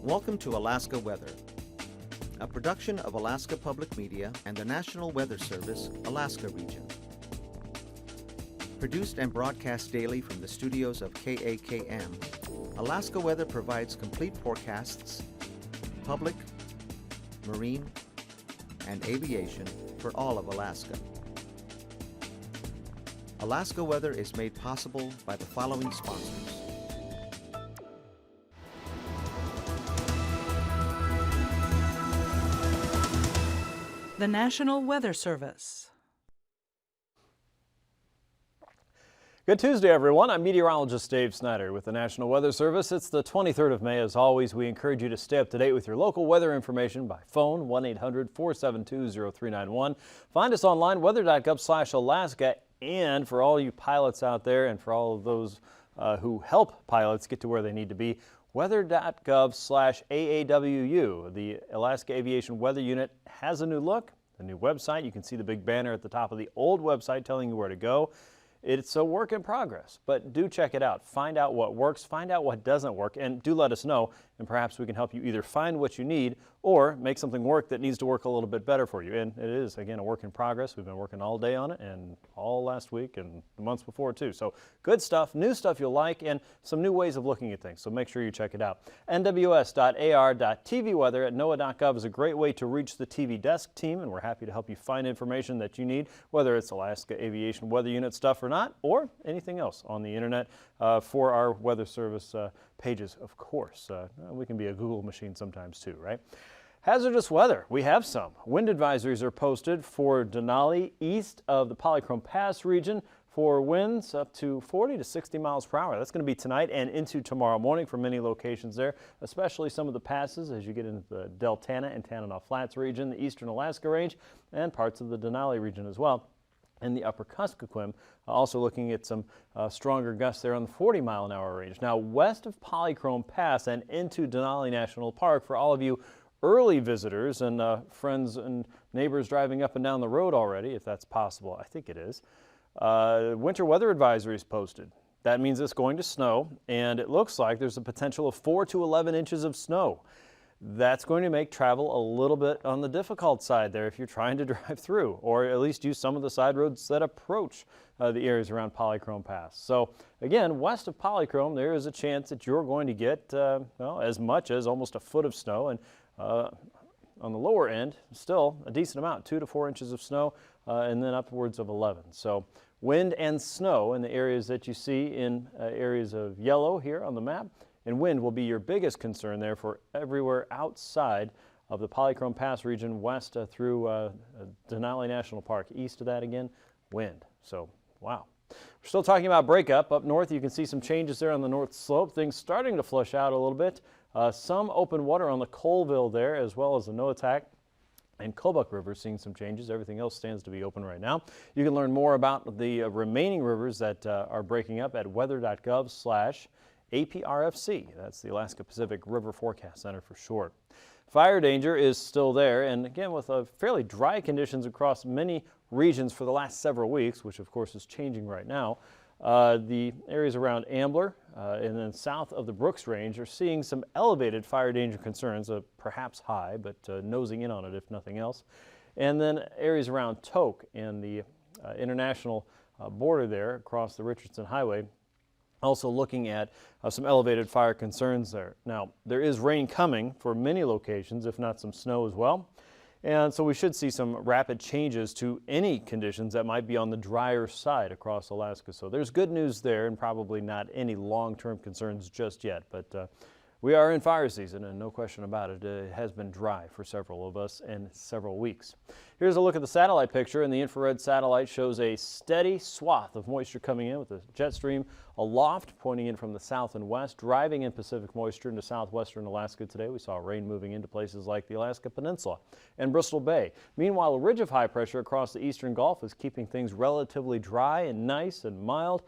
Welcome to Alaska Weather, a production of Alaska Public Media and the National Weather Service, Alaska Region. Produced and broadcast daily from the studios of KAKM, Alaska Weather provides complete forecasts, public, marine, and aviation for all of Alaska. Alaska Weather is made possible by the following sponsors. The National Weather Service. Good Tuesday, everyone. I'm meteorologist Dave Snider with the National Weather Service. It's the 23rd of May. As always, we encourage you to stay up to date with your local weather information by phone, 1-800-472-0391. Find us online, weather.gov/Alaska. And for all you pilots out there and for all of those who help pilots get to where they need to be, weather.gov/AAWU. The Alaska Aviation Weather Unit has a new look, a new website. You can see the big banner at the top of the old website telling you where to go. It's a work in progress, but do check it out. Find out what works, find out what doesn't work, and do let us know, and perhaps we can help you either find what you need or make something work that needs to work a little bit better for you. And it is, again, a work in progress. We've been working all day on it and all last week and the months before too. So good stuff, new stuff you'll like, and some new ways of looking at things. So make sure you check it out. nws.ar.tv weather at NOAA.gov is a great way to reach the TV desk team, and we're happy to help you find information that you need, whether it's Alaska Aviation Weather Unit stuff or not, or anything else on the internet for our weather service pages, of course. We can be a Google machine sometimes too, right? Hazardous weather, we have some. Wind advisories are posted for Denali east of the Polychrome Pass region for winds up to 40 to 60 miles per hour. That's going to be tonight and into tomorrow morning for many locations there, especially some of the passes as you get into the Deltana and Tanana Flats region, the eastern Alaska range, and parts of the Denali region as well. And the upper Kuskokwim, also looking at some stronger gusts there on the 40-mile-an-hour range. Now, west of Polychrome Pass and into Denali National Park, for all of you early visitors and friends and neighbors driving up and down the road already, if that's possible, I think it is, winter weather advisory is posted. That means it's going to snow, and it looks like there's a potential of 4 to 11 inches of snow. That's going to make travel a little bit on the difficult side there if you're trying to drive through, or at least use some of the side roads that approach the areas around Polychrome Pass. So again, west of Polychrome, there is a chance that you're going to get well, as much as almost a foot of snow, and on the lower end, still a decent amount, 2 to 4 inches of snow, and then upwards of 11. So wind and snow in the areas that you see in areas of yellow here on the map. And wind will be your biggest concern there for everywhere outside of the Polychrome Pass region, west through Denali National Park. East of that again, wind. So, wow. We're still talking about breakup. Up north, you can see some changes there on the north slope. Things starting to flush out a little bit. Some open water on the Colville there, as well as the Noatak and Kobuk River seeing some changes. Everything else stands to be open right now. You can learn more about the remaining rivers that are breaking up at weather.gov/APRFC. That's the Alaska Pacific River Forecast Center for short. Fire danger is still there, and again with fairly dry conditions across many regions for the last several weeks, which of course is changing right now. The areas around Ambler and then south of the Brooks Range are seeing some elevated fire danger concerns, perhaps high, but nosing in on it if nothing else. And then areas around Tok and the international border there across the Richardson Highway, also looking at some elevated fire concerns there. Now, there is rain coming for many locations, if not some snow as well. And so we should see some rapid changes to any conditions that might be on the drier side across Alaska. So there's good news there, and probably not any long-term concerns just yet. But we are in fire season, and no question about it. It has been dry for several of us in several weeks. Here's a look at the satellite picture, and the infrared satellite shows a steady swath of moisture coming in with a jet stream aloft, pointing in from the south and west, driving in Pacific moisture into southwestern Alaska today. We saw rain moving into places like the Alaska Peninsula and Bristol Bay. Meanwhile, a ridge of high pressure across the eastern Gulf is keeping things relatively dry and nice and mild.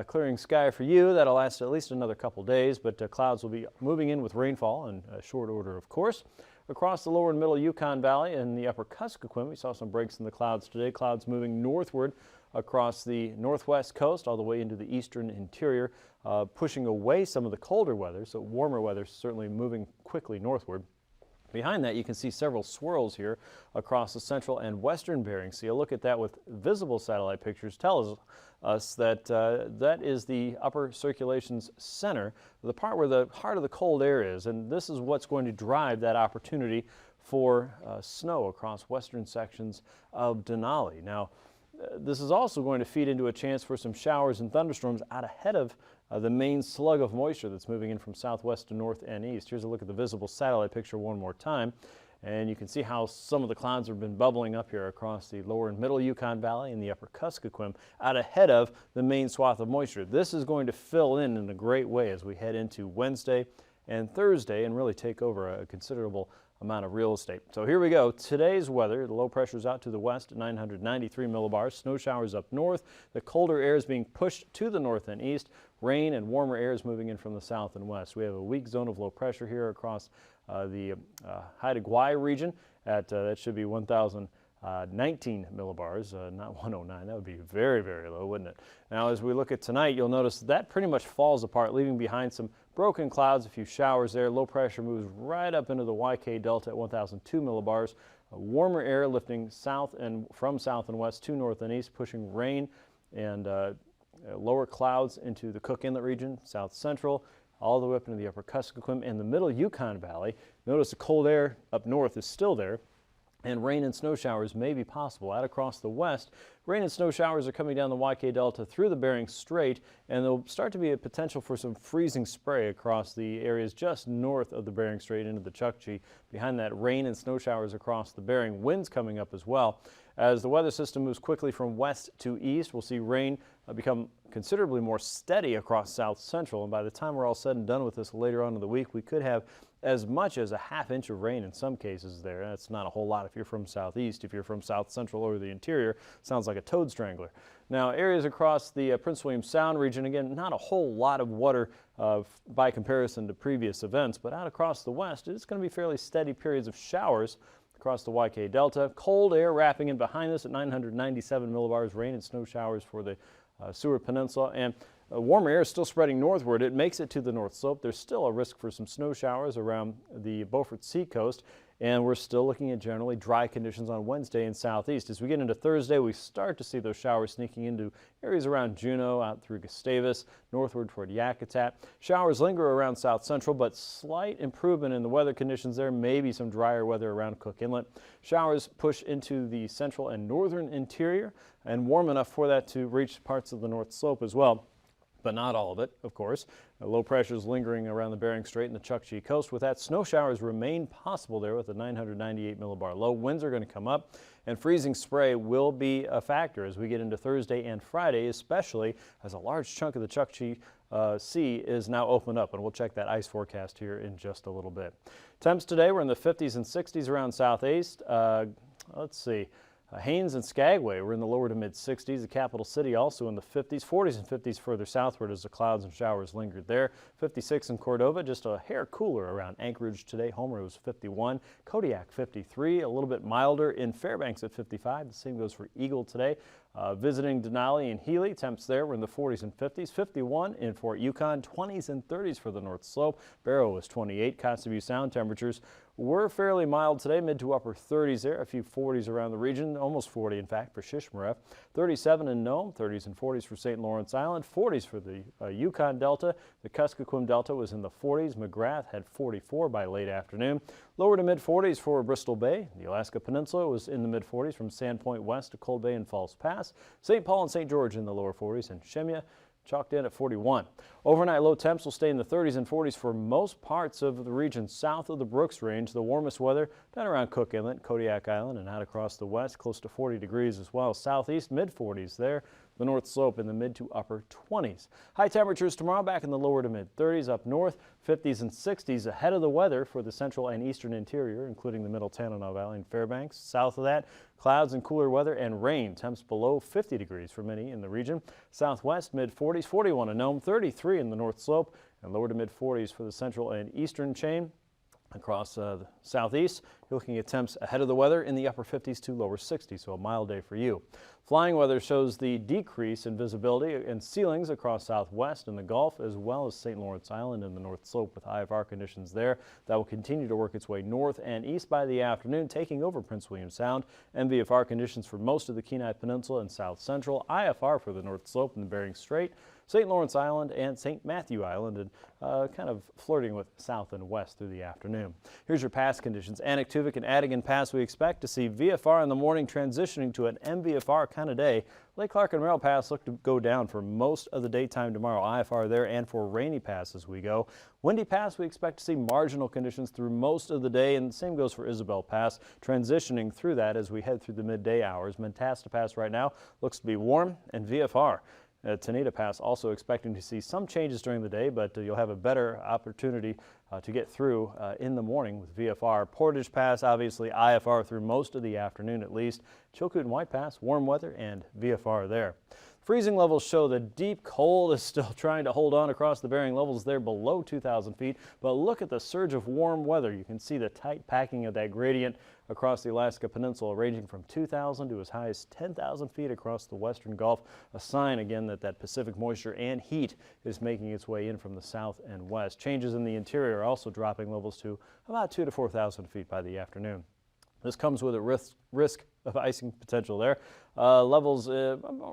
Clearing sky for you. That'll last at least another couple days, but clouds will be moving in with rainfall in short order, of course. Across the lower and middle Yukon Valley and the upper Kuskokwim, we saw some breaks in the clouds today. Clouds moving northward across the northwest coast all the way into the eastern interior, pushing away some of the colder weather, so warmer weather certainly moving quickly northward. Behind that, you can see several swirls here across the central and western Bering Sea. A look at that with visible satellite pictures tells us that that is the upper circulation's center, the part where the heart of the cold air is, and this is what's going to drive that opportunity for snow across western sections of Denali. Now, this is also going to feed into a chance for some showers and thunderstorms out ahead of the main slug of moisture that's moving in from southwest to north and east. Here's a look at the visible satellite picture one more time. And you can see how some of the clouds have been bubbling up here across the lower and middle Yukon Valley and the upper Kuskokwim out ahead of the main swath of moisture. This is going to fill in a great way as we head into Wednesday and Thursday and really take over a considerable amount of real estate. So here we go. Today's weather, the low pressure is out to the west at 993 millibars. Snow showers up north. The colder air is being pushed to the north and east. Rain and warmer air is moving in from the south and west. We have a weak zone of low pressure here across the Haida Gwaii region at that should be 1,019 millibars, not 109. That would be very, very low, wouldn't it? Now, as we look at tonight, you'll notice that pretty much falls apart, leaving behind some broken clouds, a few showers there. Low pressure moves right up into the YK Delta at 1,002 millibars. Warmer air lifting south and from south and west to north and east, pushing rain and lower clouds into the Cook Inlet region, south central, all the way up into the upper Kuskokwim and the middle Yukon Valley. Notice the cold air up north is still there, and rain and snow showers may be possible. Out across the west, rain and snow showers are coming down the YK Delta through the Bering Strait, and there'll start to be a potential for some freezing spray across the areas just north of the Bering Strait into the Chukchi. Behind that, rain and snow showers across the Bering, winds coming up as well. As the weather system moves quickly from west to east, we'll see rain become considerably more steady across south central, and by the time we're all said and done with this later on in the week, we could have as much as a half inch of rain in some cases there. That's not a whole lot if you're from southeast. If you're from south central or the interior, sounds like a toad strangler. Now, areas across the Prince William Sound region, again, not a whole lot of water by comparison to previous events, but out across the west, it's going to be fairly steady periods of showers across the YK Delta. Cold air wrapping in behind us at 997 millibars, rain and snow showers for the Seward Peninsula, and warmer air is still spreading northward. It makes it to the North Slope. There's still a risk for some snow showers around the Beaufort Seacoast, and we're still looking at generally dry conditions on Wednesday and southeast. As we get into Thursday, we start to see those showers sneaking into areas around Juneau, out through Gustavus, northward toward Yakutat. Showers linger around south central, but slight improvement in the weather conditions there. Maybe some drier weather around Cook Inlet. Showers push into the central and northern interior, and warm enough for that to reach parts of the North Slope as well, but not all of it, of course. Low pressures lingering around the Bering Strait and the Chukchi Coast. With that, snow showers remain possible there with a 998 millibar low. Winds are going to come up, and freezing spray will be a factor as we get into Thursday and Friday, especially as a large chunk of the Chukchi Sea is now opened up, and we'll check that ice forecast here in just a little bit. Temps today, we're in the 50s and 60s around southeast. Let's see. Haines and Skagway were in the lower to mid 60s. The capital city also in the 50s, 40s and 50s further southward as the clouds and showers lingered there. 56 in Cordova, just a hair cooler around Anchorage today. Homer was 51, Kodiak 53, a little bit milder in Fairbanks at 55. The same goes for Eagle today. Visiting Denali and Healy, temps there were in the 40s and 50s. 51 in Fort Yukon, 20s and 30s for the North Slope. Barrow was 28. Kotzebue Sound temperatures were fairly mild today, mid to upper 30s there. A few 40s around the region, almost 40 in fact for Shishmaref. 37 in Nome, 30s and 40s for St. Lawrence Island, 40s for the Yukon Delta. The Kuskokwim Delta was in the 40s. McGrath had 44 by late afternoon. Lower to mid 40s for Bristol Bay. The Alaska Peninsula was in the mid 40s from Sandpoint west to Cold Bay and False Pass. St. Paul and St. George in the lower 40s, and Shemya chalked in at 41. Overnight low temps will stay in the 30s and 40s for most parts of the region south of the Brooks Range. The warmest weather down around Cook Inlet, Kodiak Island, and out across the west, close to 40 degrees as well. Southeast, mid 40s there. The North Slope in the mid to upper 20s. High temperatures tomorrow back in the lower to mid 30s. Up north, 50s and 60s ahead of the weather for the central and eastern interior, including the middle Tanana Valley and Fairbanks. South of that, clouds and cooler weather and rain. Temps below 50 degrees for many in the region. Southwest, mid 40s, 41 in Nome, 33 in the North Slope, and lower to mid 40s for the central and eastern chain. Across the southeast, you're looking at temps ahead of the weather in the upper 50s to lower 60s, so a mild day for you. Flying weather shows the decrease in visibility and ceilings across southwest and the Gulf, as well as St. Lawrence Island and the North Slope with IFR conditions there. That will continue to work its way north and east by the afternoon, taking over Prince William Sound. MVFR conditions for most of the Kenai Peninsula and South Central. IFR for the North Slope and the Bering Strait, St. Lawrence Island and St. Matthew Island, and kind of flirting with south and west through the afternoon. Here's your pass conditions. Anaktuvuk and Adigan Pass, we expect to see VFR in the morning transitioning to an MVFR kind of day. Lake Clark and Merrill Pass look to go down for most of the daytime tomorrow. IFR there, and for Rainy Pass as we go. Windy Pass, we expect to see marginal conditions through most of the day, and the same goes for Isabel Pass, transitioning through that as we head through the midday hours. Mentasta Pass right now looks to be warm, and VFR. Tenita Pass also expecting to see some changes during the day, but you'll have a better opportunity to get through in the morning with VFR. Portage Pass, obviously IFR through most of the afternoon at least. Chilkoot and White Pass, warm weather and VFR there. Freezing levels show the deep cold is still trying to hold on across the Bering levels there below 2,000 feet. But look at the surge of warm weather. You can see the tight packing of that gradient across the Alaska Peninsula, ranging from 2,000 to as high as 10,000 feet across the western Gulf. A sign again that that Pacific moisture and heat is making its way in from the south and west. Changes in the interior are also dropping levels to about 2,000 to 4,000 feet by the afternoon. This comes with a risk of icing potential there. Levels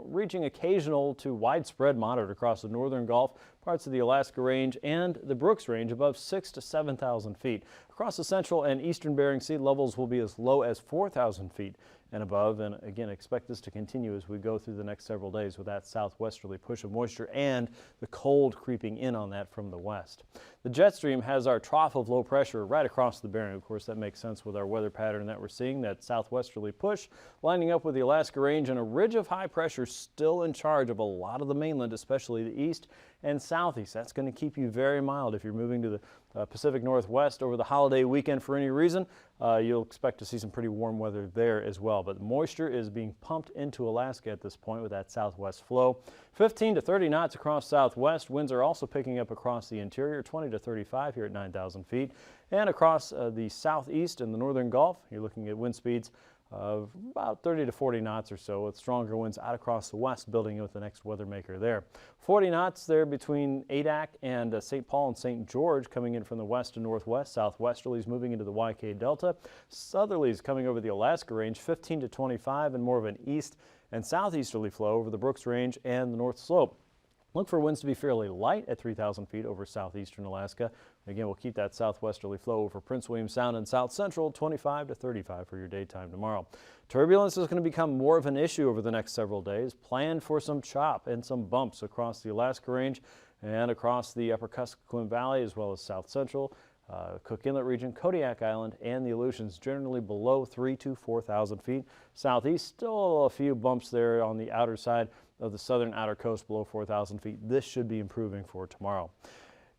reaching occasional to widespread moderate across the northern Gulf, parts of the Alaska Range, and the Brooks Range above 6,000 to 7,000 feet. Across the central and eastern Bering Sea, levels will be as low as 4,000 feet and above. And again, expect this to continue as we go through the next several days with that southwesterly push of moisture and the cold creeping in on that from the west. The jet stream has our trough of low pressure right across the Bering. Of course, that makes sense with our weather pattern that we're seeing, that southwesterly push lining up with the Alaska Range, and a ridge of high pressure still in charge of a lot of the mainland, especially the east and southeast. That's going to keep you very mild if you're moving to the Pacific Northwest over the holiday weekend for any reason. You'll expect to see some pretty warm weather there as well. But the moisture is being pumped into Alaska at this point with that southwest flow. 15 to 30 knots across southwest. Winds are also picking up across the interior, 20 to 35 here at 9,000 feet. And across the southeast and the northern Gulf, you're looking at wind speeds of about 30 to 40 knots or so, with stronger winds out across the west, building in with the next weather maker there. 40 knots there between Adak and St. Paul and St. George, coming in from the west to northwest. Southwesterlies moving into the YK Delta. Southerlies coming over the Alaska Range, 15 to 25, and more of an east and southeasterly flow over the Brooks Range and the North Slope. Look for winds to be fairly light at 3,000 feet over southeastern Alaska. Again, we'll keep that southwesterly flow over Prince William Sound and South Central, 25 to 35 for your daytime tomorrow. Turbulence is going to become more of an issue over the next several days. Plan for some chop and some bumps across the Alaska Range and across the upper Kuskokwim Valley, as well as South Central, Cook Inlet region, Kodiak Island, and the Aleutians, generally below 3,000 to 4,000 feet. Southeast, still a few bumps there on the outer side of the southern outer coast below 4,000 feet. This should be improving for tomorrow.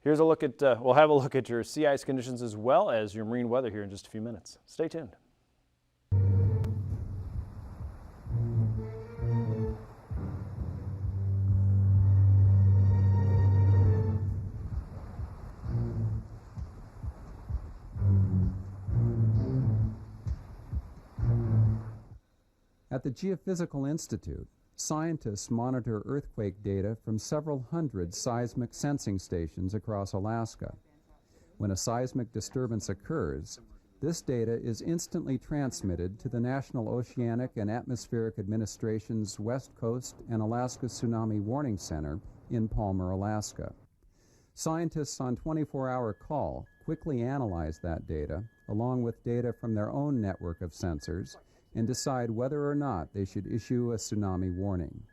Here's a look at, we'll have a look at your sea ice conditions as well as your marine weather here in just a few minutes. Stay tuned. At the Geophysical Institute, scientists monitor earthquake data from several hundred seismic sensing stations across Alaska. When a seismic disturbance occurs, this data is instantly transmitted to the National Oceanic and Atmospheric Administration's West Coast and Alaska Tsunami Warning Center in Palmer, Alaska. Scientists on 24-hour call quickly analyze that data, along with data from their own network of sensors, and decide whether or not they should issue a tsunami warning.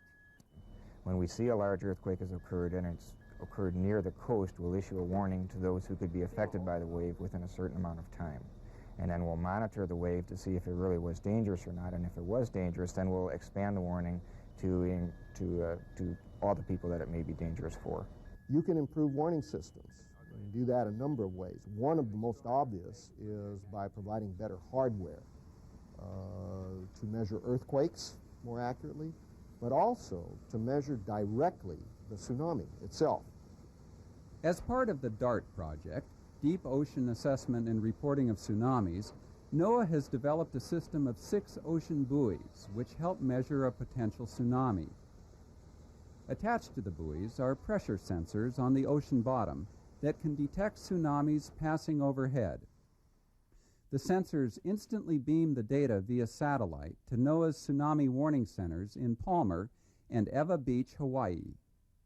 When we see a large earthquake has occurred and it's occurred near the coast, we'll issue a warning to those who could be affected by the wave within a certain amount of time. And then we'll monitor the wave to see if it really was dangerous or not, and if it was dangerous, then we'll expand the warning to all the people that it may be dangerous for. You can improve warning systems. You do that a number of ways. One of the most obvious is by providing better hardware to measure earthquakes more accurately, but also to measure directly the tsunami itself. As part of the DART project, deep ocean assessment and reporting of tsunamis, NOAA has developed a system of 6 ocean buoys which help measure a potential tsunami. Attached to the buoys are pressure sensors on the ocean bottom that can detect tsunamis passing overhead. The sensors instantly beam the data via satellite to NOAA's tsunami warning centers in Palmer and Ewa Beach, Hawaii.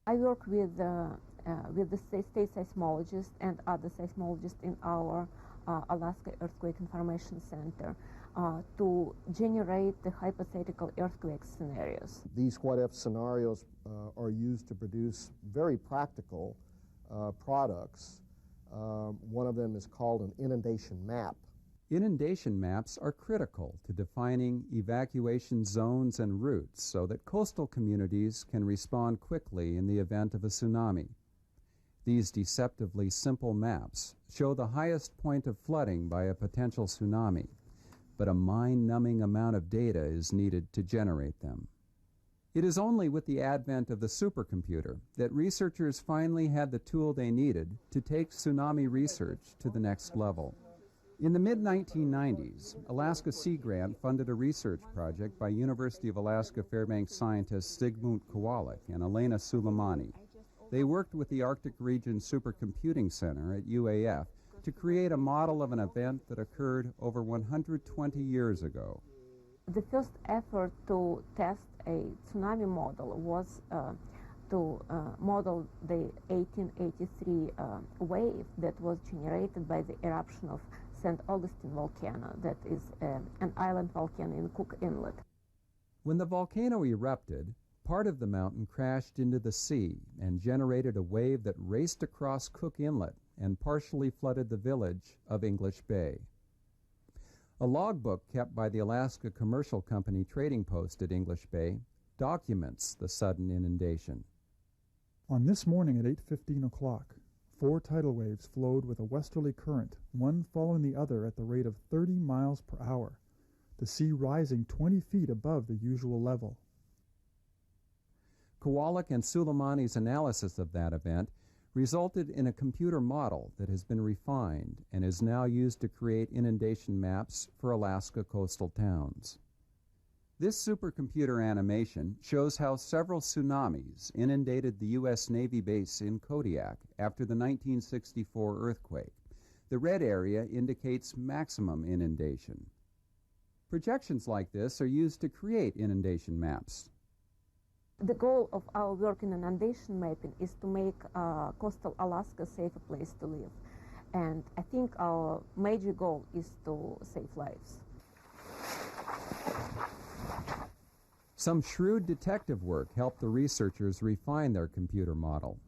I work with the state seismologists and other seismologists in our Alaska Earthquake Information Center to generate the hypothetical earthquake scenarios. These what-if scenarios are used to produce very practical products. One of them is called an inundation map. Inundation maps are critical to defining evacuation zones and routes so that coastal communities can respond quickly in the event of a tsunami. These deceptively simple maps show the highest point of flooding by a potential tsunami, but a mind-numbing amount of data is needed to generate them. It is only with the advent of the supercomputer that researchers finally had the tool they needed to take tsunami research to the next level. In the mid-1990s, Alaska Sea Grant funded a research project by University of Alaska Fairbanks scientists Zygmunt Kowalik and Elena Suleimani. They worked with the Arctic Region Supercomputing Center at UAF to create a model of an event that occurred over 120 years ago. The first effort to test a tsunami model was to model the 1883 wave that was generated by the eruption of St. Augustine volcano, that is an island volcano in Cook Inlet. When the volcano erupted, part of the mountain crashed into the sea and generated a wave that raced across Cook Inlet and partially flooded the village of English Bay. A logbook kept by the Alaska Commercial Company trading post at English Bay documents the sudden inundation. On this morning at 8:15 o'clock, 4 tidal waves flowed with a westerly current, one following the other at the rate of 30 miles per hour, the sea rising 20 feet above the usual level. Kowalik and Suleimani's analysis of that event resulted in a computer model that has been refined and is now used to create inundation maps for Alaska coastal towns. This supercomputer animation shows how several tsunamis inundated the U.S. Navy base in Kodiak after the 1964 earthquake. The red area indicates maximum inundation. Projections like this are used to create inundation maps. The goal of our work in inundation mapping is to make coastal Alaska a safer place to live. And I think our major goal is to save lives. Some shrewd detective work helped the researchers refine their computer model.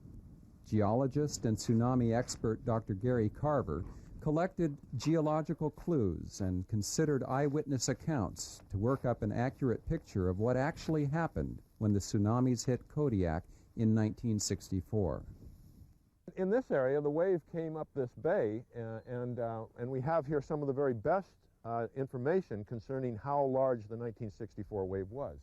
Geologist and tsunami expert Dr. Gary Carver collected geological clues and considered eyewitness accounts to work up an accurate picture of what actually happened when the tsunamis hit Kodiak in 1964. In this area, the wave came up this bay, and we have here some of the very best information concerning how large the 1964 wave was.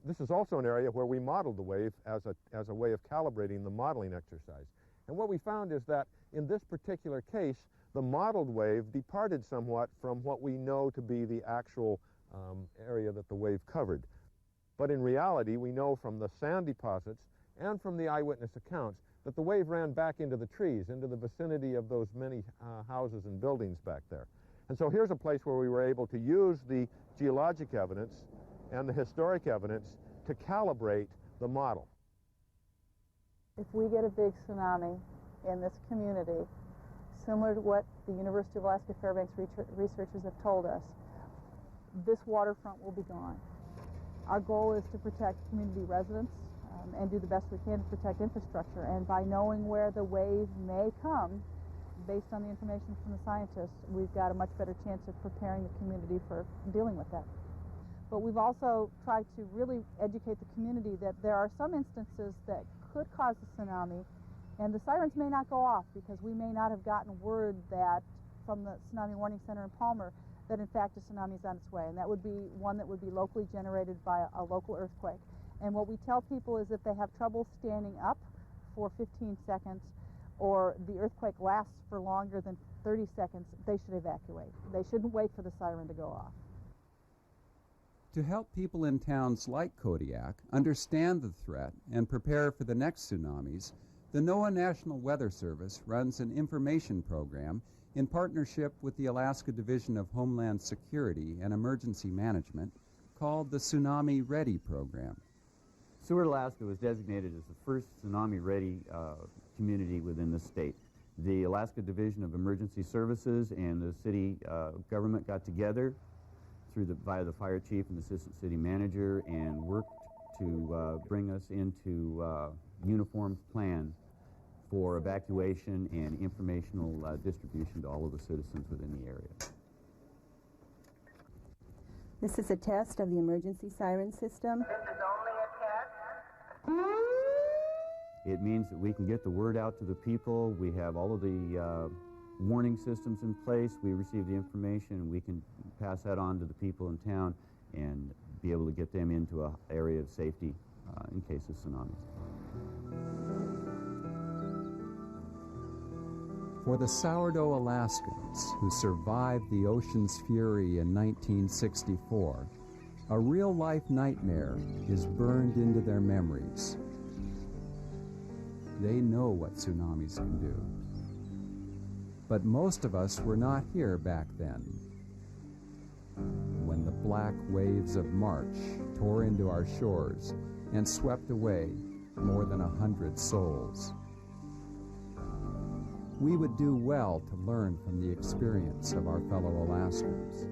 This is also an area where we modeled the wave as a way of calibrating the modeling exercise. And what we found is that in this particular case, the modeled wave departed somewhat from what we know to be the actual area that the wave covered. But in reality, we know from the sand deposits and from the eyewitness accounts that the wave ran back into the trees, into the vicinity of those many houses and buildings back there. And so here's a place where we were able to use the geologic evidence and the historic evidence to calibrate the model. If we get a big tsunami in this community, similar to what the University of Alaska Fairbanks researchers have told us, this waterfront will be gone. Our goal is to protect community residents and do the best we can to protect infrastructure. And by knowing where the wave may come, based on the information from the scientists, we've got a much better chance of preparing the community for dealing with that. But we've also tried to really educate the community that there are some instances that could cause a tsunami, and the sirens may not go off because we may not have gotten word that from the Tsunami Warning Center in Palmer that in fact a tsunami is on its way, and that would be one that would be locally generated by a local earthquake. And what we tell people is if they have trouble standing up for 15 seconds or the earthquake lasts for longer than 30 seconds, they should evacuate. They shouldn't wait for the siren to go off. To help people in towns like Kodiak understand the threat and prepare for the next tsunamis, the NOAA National Weather Service runs an information program in partnership with the Alaska Division of Homeland Security and Emergency Management called the Tsunami Ready Program. Seward, Alaska was designated as the first tsunami-ready community within the state. The Alaska Division of Emergency Services and the city government got together via the fire chief and assistant city manager and worked to bring us into uniform plan for evacuation and informational distribution to all of the citizens within the area. This is a test of the emergency siren system. It means that we can get the word out to the people. We have all of the warning systems in place. We receive the information and we can pass that on to the people in town and be able to get them into an area of safety in case of tsunamis. For the sourdough Alaskans who survived the ocean's fury in 1964, a real-life nightmare is burned into their memories. They know what tsunamis can do. But most of us were not here back then, when the black waves of March tore into our shores and swept away more than 100 souls. We would do well to learn from the experience of our fellow Alaskans.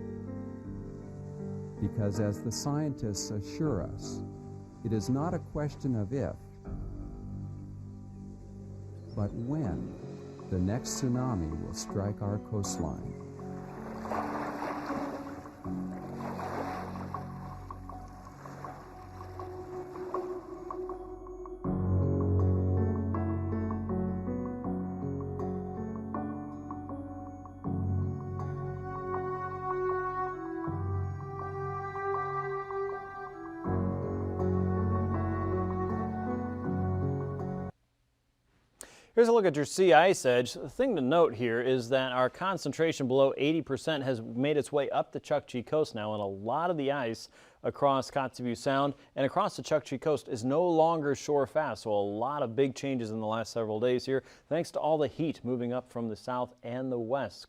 Because as the scientists assure us, it is not a question of if, but when the next tsunami will strike our coastline. Here's a look at your sea ice edge. The thing to note here is that our concentration below 80% has made its way up the Chukchi Coast now, and a lot of the ice across Kotzebue Sound and across the Chukchi Coast is no longer shore fast. So a lot of big changes in the last several days here, thanks to all the heat moving up from the south and the west.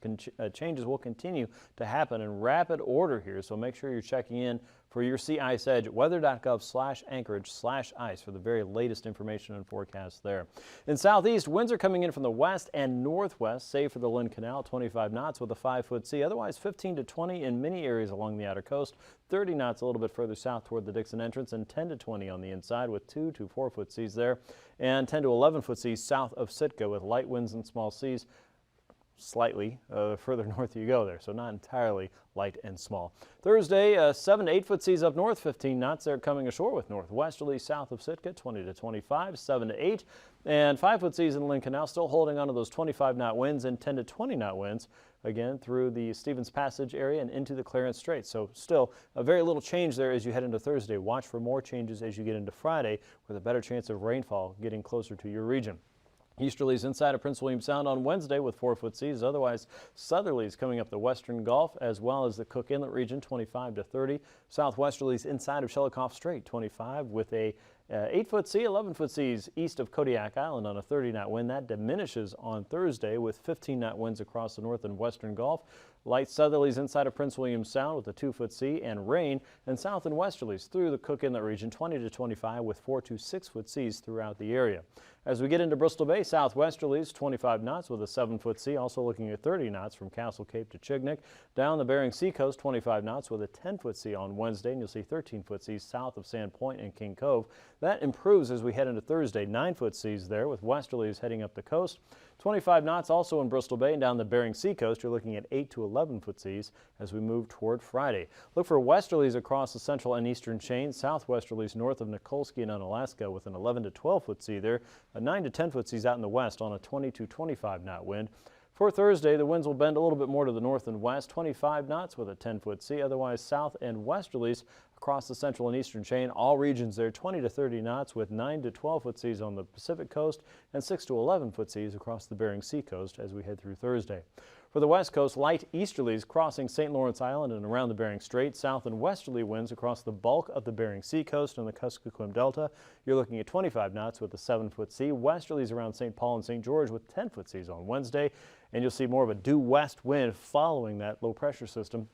Changes will continue to happen in rapid order here, so make sure you're checking in for your sea ice edge at weather.gov/Anchorage/ice for the very latest information and forecast there. In southeast, winds are coming in from the west and northwest, save for the Lynn Canal, 25 knots with a 5-foot sea. Otherwise, 15 to 20 in many areas along the outer coast, 30 knots a little bit further south toward the Dixon entrance, and 10 to 20 on the inside with 2 to 4-foot seas there, and 10 to 11-foot seas south of Sitka with light winds and small seas. Slightly further north you go there, so not entirely light and small. Thursday, 7 to 8-foot seas up north, 15 knots there coming ashore with northwesterly south of Sitka, 20 to 25, 7 to 8, and 5-foot seas in the Lynn Canal still holding on to those 25-knot winds and 10 to 20-knot winds again through the Stevens Passage area and into the Clarence Strait. So still a very little change there as you head into Thursday. Watch for more changes as you get into Friday with a better chance of rainfall getting closer to your region. Easterlies inside of Prince William Sound on Wednesday with 4-foot seas. Otherwise, southerlies coming up the western Gulf as well as the Cook Inlet region, 25 to 30. Southwesterlies inside of Shelikof Strait, 25 with a 8-foot sea, 11-foot seas east of Kodiak Island on a 30-knot wind. That diminishes on Thursday with 15-knot winds across the north and western Gulf. Light southerlies inside of Prince William Sound with a 2-foot sea and rain, and south and westerlies through the Cook Inlet region, 20 to 25 with 4 to 6-foot seas throughout the area. As we get into Bristol Bay, southwesterlies 25 knots with a 7-foot sea, also looking at 30 knots from Castle Cape to Chignik. Down the Bering Sea coast, 25 knots with a 10-foot sea on Wednesday, and you'll see 13-foot seas south of Sand Point and King Cove. That improves as we head into Thursday, 9-foot seas there with westerlies heading up the coast. 25 knots also in Bristol Bay, and down the Bering Sea coast you're looking at 8 to 11-foot seas as we move toward Friday. Look for westerlies across the central and eastern chain, southwesterlies north of Nikolsky and Unalaska with an 11 to 12-foot sea there, a 9 to 10-foot seas out in the west on a 20 to 25-knot wind. For Thursday, the winds will bend a little bit more to the north and west, 25 knots with a 10-foot sea. Otherwise, south and westerlies across the central and eastern chain. All regions there 20 to 30 knots with 9 to 12-foot seas on the Pacific coast and 6 to 11-foot seas across the Bering Sea coast as we head through Thursday. For the west coast, light easterlies crossing St. Lawrence Island and around the Bering Strait. South and westerly winds across the bulk of the Bering Sea coast and the Kuskokwim Delta. You're looking at 25 knots with a 7-foot sea. Westerlies around St. Paul and St. George with 10-foot seas on Wednesday. And you'll see more of a due west wind following that low pressure system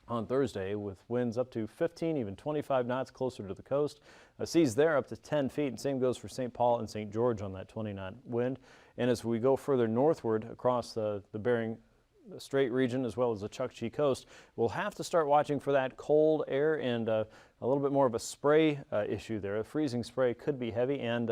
on Thursday, with winds up to 15, even 25 knots closer to the coast. Seas there up to 10 feet, and same goes for St. Paul and St. George on that 20-knot wind. And as we go further northward across the Bering Strait region as well as the Chukchi coast, we'll have to start watching for that cold air and a little bit more of a spray issue there. A freezing spray could be heavy, and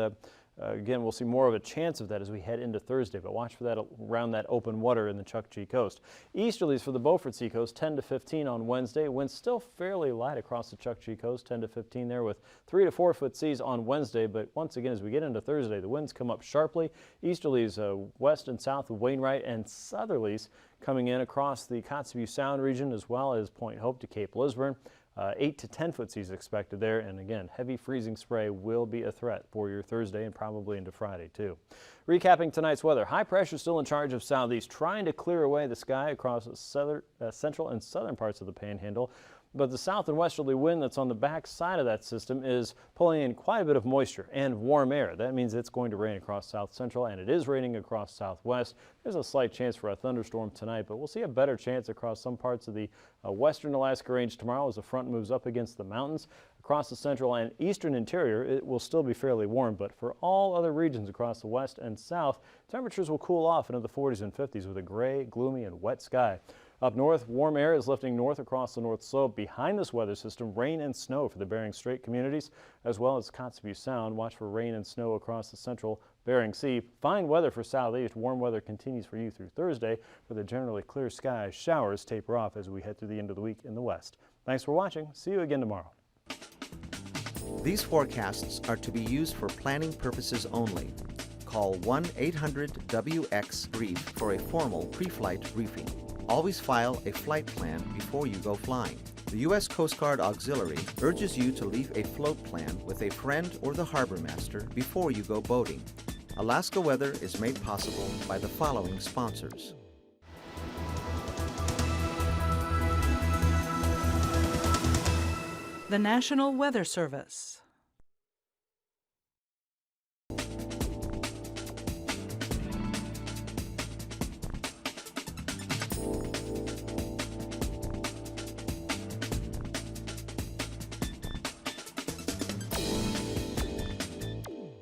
again, we'll see more of a chance of that as we head into Thursday, but watch for that around that open water in the Chukchi coast. Easterlies for the Beaufort Sea coast, 10 to 15 on Wednesday. Winds still fairly light across the Chukchi coast, 10 to 15 there with 3 to 4-foot seas on Wednesday. But once again, as we get into Thursday, the winds come up sharply. Easterlies west and south of Wainwright, and southerlies coming in across the Kotzebue Sound region as well as Point Hope to Cape Lisburne. 8 to 10-foot seas expected there, and again, heavy freezing spray will be a threat for your Thursday and probably into Friday too. Recapping tonight's weather, high pressure still in charge of southeast, trying to clear away the sky across the central and southern parts of the Panhandle. But the south and westerly wind that's on the back side of that system is pulling in quite a bit of moisture and warm air. That means it's going to rain across south central, and it is raining across southwest. There's a slight chance for a thunderstorm tonight, but we'll see a better chance across some parts of the western Alaska Range tomorrow as the front moves up against the mountains. Across the central and eastern interior, it will still be fairly warm, but for all other regions across the west and south, temperatures will cool off into the 40s and 50s with a gray, gloomy, and wet sky. Up north, warm air is lifting north across the North Slope. Behind this weather system, rain and snow for the Bering Strait communities, as well as Kotzebue Sound. Watch for rain and snow across the central Bering Sea. Fine weather for southeast. Warm weather continues for you through Thursday, for the generally clear skies. Showers taper off as we head through the end of the week in the west. Thanks for watching. See you again tomorrow. These forecasts are to be used for planning purposes only. Call 1-800-WX-BRIEF for a formal pre-flight briefing. Always file a flight plan before you go flying. The U.S. Coast Guard Auxiliary urges you to leave a float plan with a friend or the harbor master before you go boating. Alaska Weather is made possible by the following sponsors. The National Weather Service.